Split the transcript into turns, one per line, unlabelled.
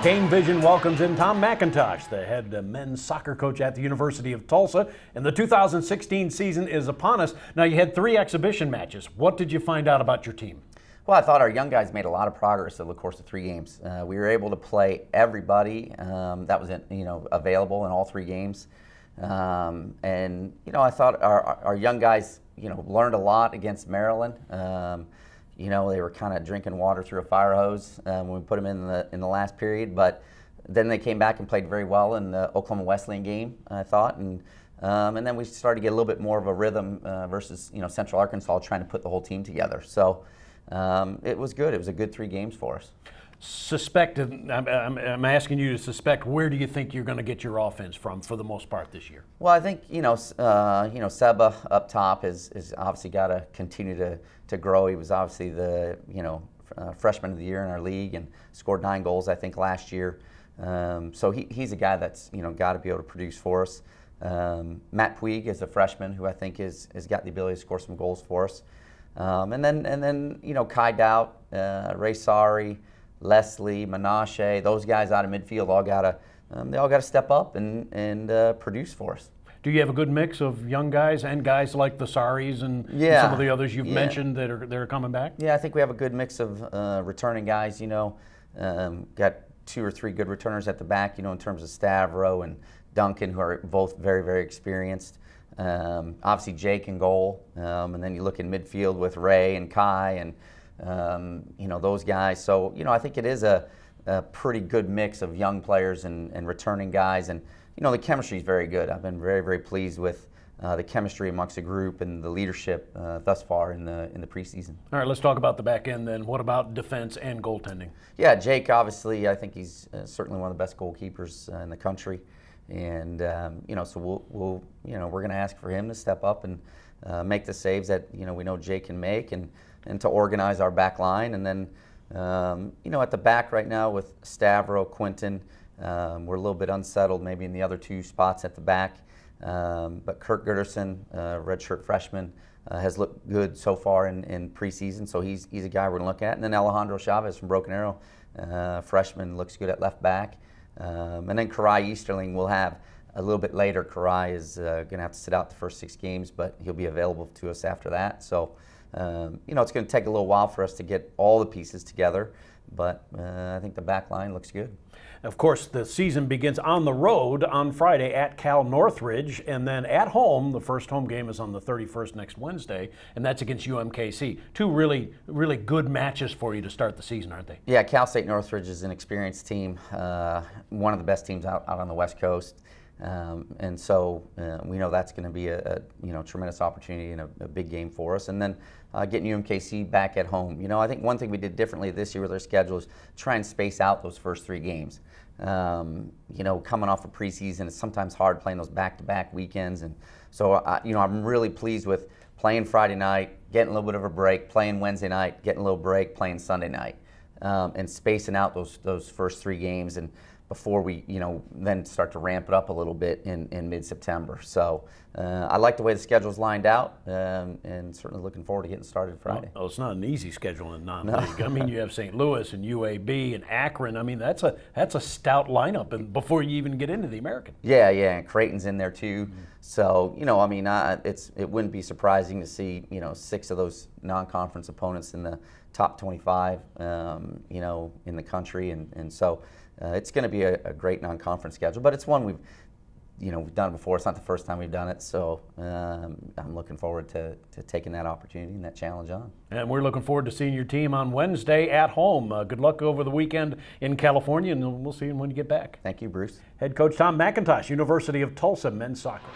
Kane Vision welcomes in Tom McIntosh, the head men's soccer coach at the University of Tulsa, and the 2016 season is upon us. Now, you had 3 exhibition matches. What did you find out about your team?
Well, I thought our young guys made a lot of progress over the course of 3 games. We were able to play everybody that was available in all 3 games. And I thought our young guys learned a lot against Maryland. They were kind of drinking water through a fire hose when we put them in the last period, but then they came back and played very well in the Oklahoma Wesleyan game, I thought, and then we started to get a little bit more of a rhythm versus Central Arkansas trying to put the whole team together. So it was good. It was a good 3 games for us.
I'm asking you to suspect, where do you think you're going to get your offense from for the most part this year?
Well, I think Seba up top has obviously got to continue to grow. He was obviously the freshman of the year in our league and scored 9 goals I think last year. So he's a guy that's got to be able to produce for us. Matt Puig is a freshman who I think has got the ability to score some goals for us. And then Kai Doubt, Ray Sari, Leslie, Menashe, those guys out of midfield all gotta step up and produce for us.
Do you have a good mix of young guys and guys like the Saris and some of the others you've mentioned that are coming back? Yeah,
I think we have a good mix of returning guys. Got 2 or 3 good returners at the back. In terms of Stavro and Duncan, who are both very, very experienced. Obviously Jake in goal, and then you look in midfield with Ray and Kai and those guys. So I think it is a pretty good mix of young players and returning guys, and the chemistry is very good. I've been very, very pleased with the chemistry amongst the group and the leadership thus far in the preseason. All
right, let's talk about the back end then. What about defense and goaltending?
Yeah, Jake, obviously, I think he's certainly one of the best goalkeepers in the country. And so we're going to ask for him to step up and make the saves that we know Jake can make, and to organize our back line. And then at the back right now with Stavro, Quinton, we're a little bit unsettled maybe in the other 2 spots at the back. But Kirk Gutterson, redshirt freshman, has looked good so far in preseason, so he's a guy we're going to look at. And then Alejandro Chavez from Broken Arrow, freshman, looks good at left back. And then Karai Easterling will have a little bit later. Karai is going to have to sit out the first 6 games, but he'll be available to us after that. So, it's going to take a little while for us to get all the pieces together, but I think the back line looks good.
Of course, the season begins on the road on Friday at Cal Northridge, and then at home, the first home game is on the 31st next Wednesday, and that's against UMKC. 2 really, really good matches for you to start the season, aren't they?
Yeah, Cal State Northridge is an experienced team, one of the best teams out on the West Coast. And so we know that's going to be a tremendous opportunity and a big game for us. And then getting UMKC back at home. I think one thing we did differently this year with our schedule is try and space out those first 3 games. Coming off of preseason, it's sometimes hard playing those back-to-back weekends. And so, I'm really pleased with playing Friday night, getting a little bit of a break, playing Wednesday night, getting a little break, playing Sunday night, and spacing out those first 3 games. And before we, then start to ramp it up a little bit in mid-September. So I like the way the schedule's lined out, and certainly looking forward to getting started Friday.
Well, it's not an easy schedule in non-league. No. I mean, you have St. Louis and UAB and Akron. I mean, that's a stout lineup, and before you even get into the American.
Yeah, and Creighton's in there too. Mm-hmm. So it wouldn't be surprising to see 6 of those non-conference opponents in the top 25, in the country, and so. It's going to be a great non-conference schedule, but it's one we've done before. It's not the first time we've done it, so I'm looking forward to taking that opportunity and that challenge on.
And we're looking forward to seeing your team on Wednesday at home. Good luck over the weekend in California, and we'll see you when you get back.
Thank you, Bruce.
Head coach Tom McIntosh, University of Tulsa men's soccer.